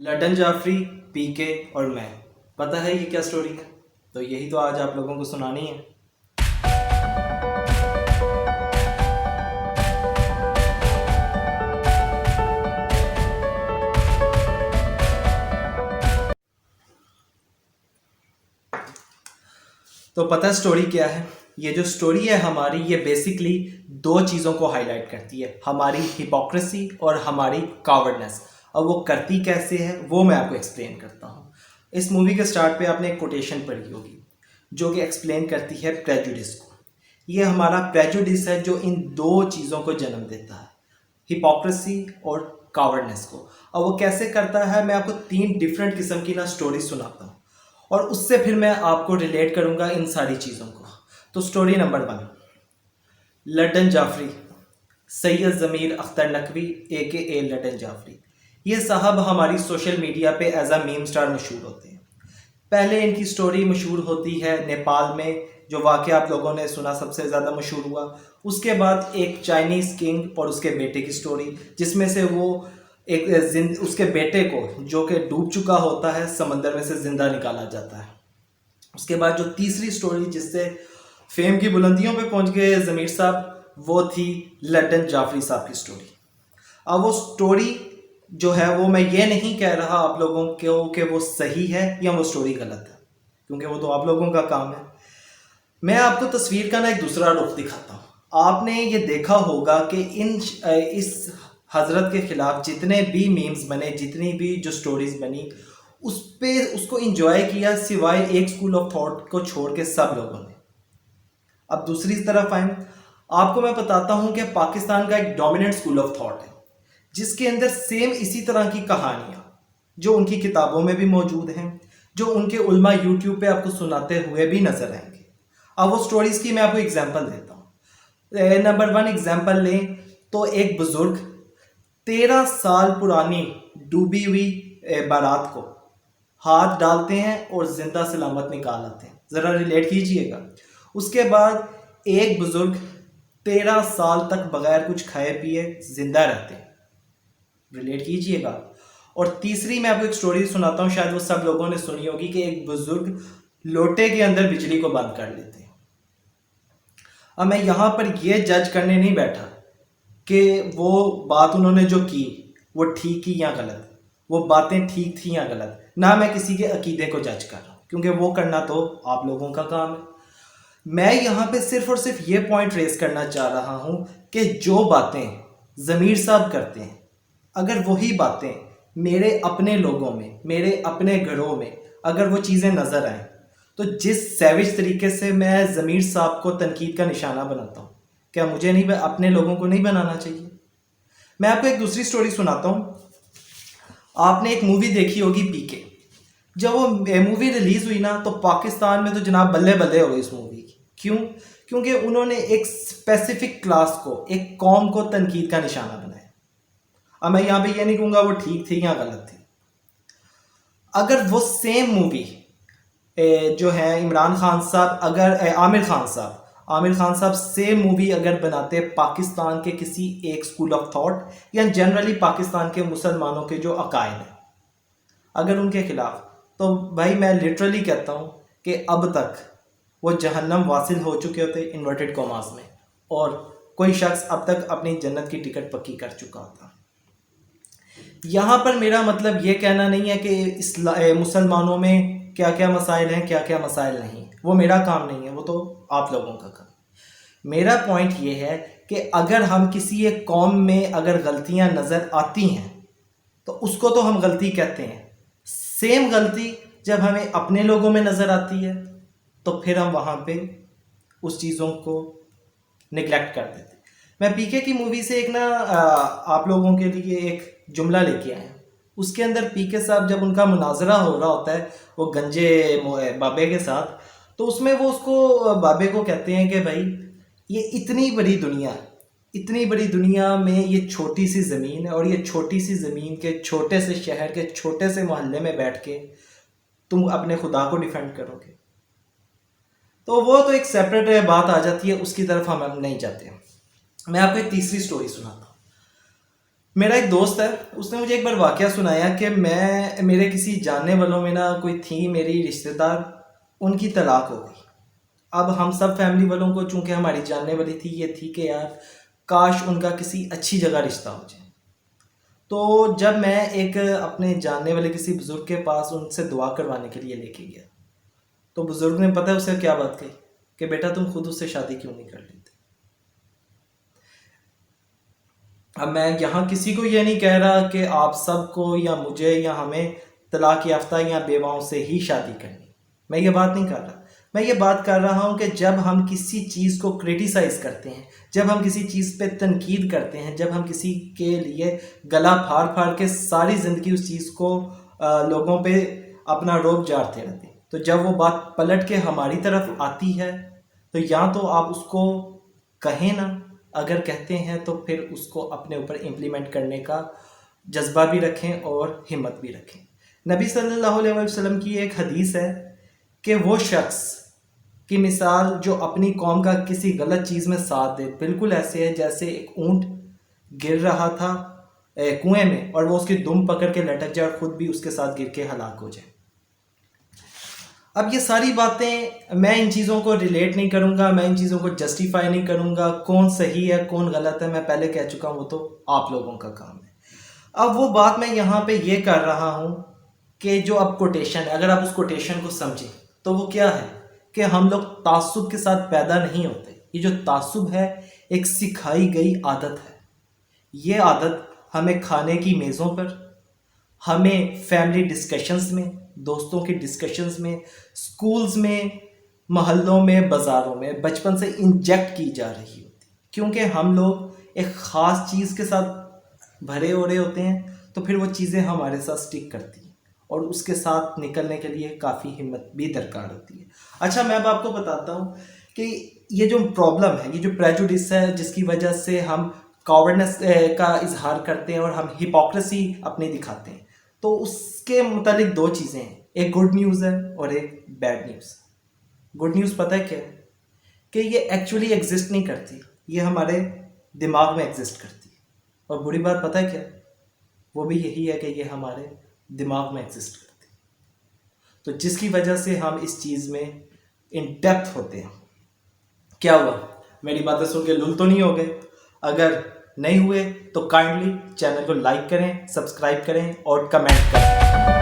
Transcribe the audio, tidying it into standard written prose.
Lytton Jafri, پی کے اور میں، پتہ ہے یہ کیا سٹوری ہے؟ تو یہی تو آج آپ لوگوں کو سنانی ہے۔ تو پتہ سٹوری کیا ہے؟ یہ جو سٹوری ہے ہماری، یہ بیسکلی دو چیزوں کو ہائی لائٹ کرتی ہے، ہماری ہپوکریسی اور ہماری کاورڈنس۔ اور وہ کرتی کیسے ہے وہ میں آپ کو ایکسپلین کرتا ہوں۔ اس مووی کے سٹارٹ پہ آپ نے ایک کوٹیشن پڑھی ہوگی جو کہ ایکسپلین کرتی ہے پریجوڈس کو۔ یہ ہمارا پریجوڈس ہے جو ان دو چیزوں کو جنم دیتا ہے، ہپوکریسی اور کاورڈنس کو۔ اور وہ کیسے کرتا ہے، میں آپ کو 3 ڈفرینٹ قسم کی سٹوری سناتا ہوں، اور اس سے پھر میں آپ کو ریلیٹ کروں گا ان ساری چیزوں کو۔ تو سٹوری نمبر 1، لٹن جعفری، سید ضمیر اختر نقوی اے کے اے لٹن جعفری۔ یہ صاحب ہماری سوشل میڈیا پہ ایز اے میم سٹار مشہور ہوتے ہیں۔ پہلے ان کی سٹوری مشہور ہوتی ہے نیپال میں، جو واقعہ آپ لوگوں نے سنا سب سے زیادہ مشہور ہوا۔ اس کے بعد ایک چائنیز کنگ اور اس کے بیٹے کی سٹوری، جس میں سے وہ اس کے بیٹے کو جو کہ ڈوب چکا ہوتا ہے سمندر میں سے زندہ نکالا جاتا ہے۔ اس کے بعد جو تیسری سٹوری جس سے فیم کی بلندیوں پہ پہنچ گئے ضمیر صاحب، وہ تھی لٹن جعفری صاحب کی سٹوری۔ اب وہ سٹوری جو ہے وہ میں یہ نہیں کہہ رہا آپ لوگوں کو کہ وہ صحیح ہے یا وہ سٹوری غلط ہے، کیونکہ وہ تو آپ لوگوں کا کام ہے۔ میں آپ کو تصویر کا ایک دوسرا رخ دکھاتا ہوں۔ آپ نے یہ دیکھا ہوگا کہ اس حضرت کے خلاف جتنے بھی میمز بنے، جتنی بھی جو سٹوریز بنی، اس کو انجوائے کیا سوائے ایک اسکول آف تھاٹ کو چھوڑ کے سب لوگوں نے۔ اب دوسری طرف آئیں، آپ کو میں بتاتا ہوں کہ پاکستان کا ایک ڈومیننٹ اسکول آف تھاٹ ہے جس کے اندر سیم اسی طرح کی کہانیاں جو ان کی کتابوں میں بھی موجود ہیں، جو ان کے علماء یوٹیوب پہ آپ کو سناتے ہوئے بھی نظر آئیں گے۔ اب وہ سٹوریز کی میں آپ کو اگزامپل دیتا ہوں۔ نمبر 1 اگزامپل لیں تو ایک بزرگ 13 سال پرانی ڈوبی ہوئی بارات کو ہاتھ ڈالتے ہیں اور زندہ سلامت نکال آتے ہیں۔ ذرا ریلیٹ کیجئے گا۔ اس کے بعد ایک بزرگ 13 سال تک بغیر کچھ کھائے پیے زندہ رہتے ہیں، ریلیٹ کیجئے گا۔ اور تیسری میں آپ کو ایک سٹوری سناتا ہوں، شاید وہ سب لوگوں نے سنی ہوگی، کہ ایک بزرگ لوٹے کے اندر بجلی کو بند کر لیتے ہیں۔ اب میں یہاں پر یہ جج کرنے نہیں بیٹھا کہ وہ بات انہوں نے جو کی وہ ٹھیک کی یا غلط، وہ باتیں ٹھیک تھیں یا غلط، نہ میں کسی کے عقیدے کو جج کر رہا ہوں، کیونکہ وہ کرنا تو آپ لوگوں کا کام ہے۔ میں یہاں پہ صرف اور صرف یہ پوائنٹ ریز کرنا چاہ رہا ہوں کہ جو باتیں ضمیر صاحب کرتے ہیں، اگر وہی باتیں میرے اپنے لوگوں میں، میرے اپنے گھروں میں اگر وہ چیزیں نظر آئیں، تو جس سیوج طریقے سے میں ضمیر صاحب کو تنقید کا نشانہ بناتا ہوں، کیا مجھے نہیں اپنے لوگوں کو نہیں بنانا چاہیے؟ میں آپ کو ایک دوسری سٹوری سناتا ہوں۔ آپ نے ایک مووی دیکھی ہوگی پی کے۔ جب وہ مووی ریلیز ہوئی نا تو پاکستان میں تو جناب بلے بلے ہو گئی اس مووی کی۔ کیوں؟ کیونکہ انہوں نے ایک اسپیسیفک کلاس کو، ایک قوم کو تنقید کا نشانہ بنایا۔ اب میں یہاں پہ یہ نہیں کہوں گا وہ ٹھیک تھی یا غلط تھی۔ اگر وہ سیم مووی جو ہے عمران خان صاحب، اگر عامر خان صاحب سیم مووی اگر بناتے پاکستان کے کسی ایک اسکول آف تھاٹ یا جنرلی پاکستان کے مسلمانوں کے جو عقائد ہیں اگر ان کے خلاف، تو بھائی میں لٹرلی کہتا ہوں کہ اب تک وہ جہنم واصل ہو چکے ہوتے انورٹڈ کوماز میں، اور کوئی شخص اب تک اپنی جنت کی ٹکٹ پکی کر چکا ہوتا۔ یہاں پر میرا مطلب یہ کہنا نہیں ہے کہ مسلمانوں میں کیا کیا مسائل ہیں، کیا کیا مسائل نہیں، وہ میرا کام نہیں ہے، وہ تو آپ لوگوں کا کام۔ میرا پوائنٹ یہ ہے کہ اگر ہم کسی ایک قوم میں اگر غلطیاں نظر آتی ہیں تو اس کو تو ہم غلطی کہتے ہیں۔ سیم غلطی جب ہمیں اپنے لوگوں میں نظر آتی ہے تو پھر ہم وہاں پہ اس چیزوں کو نگلیکٹ کر دیتے ہیں۔ میں پی کے کی مووی سے ایک آپ لوگوں کے لیے ایک جملہ لے کے آیا۔ اس کے اندر پی کے صاحب جب ان کا مناظرہ ہو رہا ہوتا ہے وہ گنجے بابے کے ساتھ، تو اس میں وہ اس کو بابے کو کہتے ہیں کہ بھائی یہ اتنی بڑی دنیا میں یہ چھوٹی سی زمین ہے، اور یہ چھوٹی سی زمین کے چھوٹے سے شہر کے چھوٹے سے محلے میں بیٹھ کے تم اپنے خدا کو ڈیفینڈ کرو گے۔ تو وہ تو ایک سیپریٹ بات آ جاتی ہے، اس کی طرف ہم نہیں جاتے۔ میں آپ کو ایک تیسری سٹوری سناتا ہوں۔ میرا ایک دوست ہے، اس نے مجھے ایک بار واقعہ سنایا کہ میرے کسی جاننے والوں میں نا کوئی تھی میری رشتہ دار، ان کی طلاق ہو گئی۔ اب ہم سب فیملی والوں کو چونکہ ہماری جاننے والی تھی، یہ تھی کہ یار کاش ان کا کسی اچھی جگہ رشتہ ہو جائے۔ تو جب میں ایک اپنے جاننے والے کسی بزرگ کے پاس ان سے دعا کروانے کے لیے لے کے گیا، تو بزرگ نے پتہ ہے اسے کیا بات کہی کہ بیٹا تم خود اس سے شادی کیوں نہیں کر لیتے؟ اب میں یہاں کسی کو یہ نہیں کہہ رہا کہ آپ سب کو یا مجھے یا ہمیں طلاق یافتہ یا بیواؤں سے ہی شادی کرنی، میں یہ بات نہیں کر رہا۔ میں یہ بات کر رہا ہوں کہ جب ہم کسی چیز کو کریٹیسائز کرتے ہیں، جب ہم کسی چیز پہ تنقید کرتے ہیں، جب ہم کسی کے لیے گلا پھاڑ پھاڑ کے ساری زندگی اس چیز کو لوگوں پہ اپنا روب جاڑتے رہتے ہیں، تو جب وہ بات پلٹ کے ہماری طرف آتی ہے تو یا تو آپ اس کو کہیں نا، اگر کہتے ہیں تو پھر اس کو اپنے اوپر امپلیمنٹ کرنے کا جذبہ بھی رکھیں اور ہمت بھی رکھیں۔ نبی صلی اللہ علیہ وسلم کی ایک حدیث ہے کہ وہ شخص کی مثال جو اپنی قوم کا کسی غلط چیز میں ساتھ دے، بالکل ایسے ہے جیسے ایک اونٹ گر رہا تھا کنویں میں اور وہ اس کی دم پکڑ کے لٹک جائے اور خود بھی اس کے ساتھ گر کے ہلاک ہو جائے۔ اب یہ ساری باتیں میں ان چیزوں کو ریلیٹ نہیں کروں گا، میں ان چیزوں کو جسٹیفائی نہیں کروں گا، کون صحیح ہے کون غلط ہے میں پہلے کہہ چکا ہوں، وہ تو آپ لوگوں کا کام ہے۔ اب وہ بات میں یہاں پہ یہ کر رہا ہوں کہ جو اب کوٹیشن ہے، اگر آپ اس کوٹیشن کو سمجھیں تو وہ کیا ہے کہ ہم لوگ تعصب کے ساتھ پیدا نہیں ہوتے۔ یہ جو تعصب ہے ایک سکھائی گئی عادت ہے۔ یہ عادت ہمیں کھانے کی میزوں پر، ہمیں فیملی ڈسکشنز میں، دوستوں کی ڈسکشنز میں، سکولز میں، محلوں میں، بازاروں میں بچپن سے انجیکٹ کی جا رہی ہوتی، کیونکہ ہم لوگ ایک خاص چیز کے ساتھ بھرے ہو رہے ہوتے ہیں تو پھر وہ چیزیں ہمارے ساتھ سٹک کرتی ہیں اور اس کے ساتھ نکلنے کے لیے کافی ہمت بھی درکار ہوتی ہے۔ اچھا میں اب آپ کو بتاتا ہوں کہ یہ جو پرابلم ہے، یہ جو پریجوڈس ہے جس کی وجہ سے ہم کاورڈنس کا اظہار کرتے ہیں اور ہم ہپوکریسی اپنی دکھاتے ہیں، تو اس کے متعلق دو چیزیں ہیں، ایک گڈ نیوز ہے اور ایک بیڈ نیوز۔ گڈ نیوز پتہ ہے کیا ہے؟ کہ یہ ایکچولی ایگزسٹ نہیں کرتی، یہ ہمارے دماغ میں ایگزسٹ کرتی ہے۔ اور بری بات پتہ ہے کیا؟ وہ بھی یہی ہے کہ یہ ہمارے دماغ میں ایگزسٹ کرتی ہے، تو جس کی وجہ سے ہم اس چیز میں ان ڈیپتھ ہوتے ہیں۔ کیا ہوا؟ میری باتیں سن کے لل تو نہیں ہو گئے؟ اگر نہیں ہوئے تو کائنڈلی چینل کو لائک کریں، سبسکرائب کریں اور کمنٹ کریں۔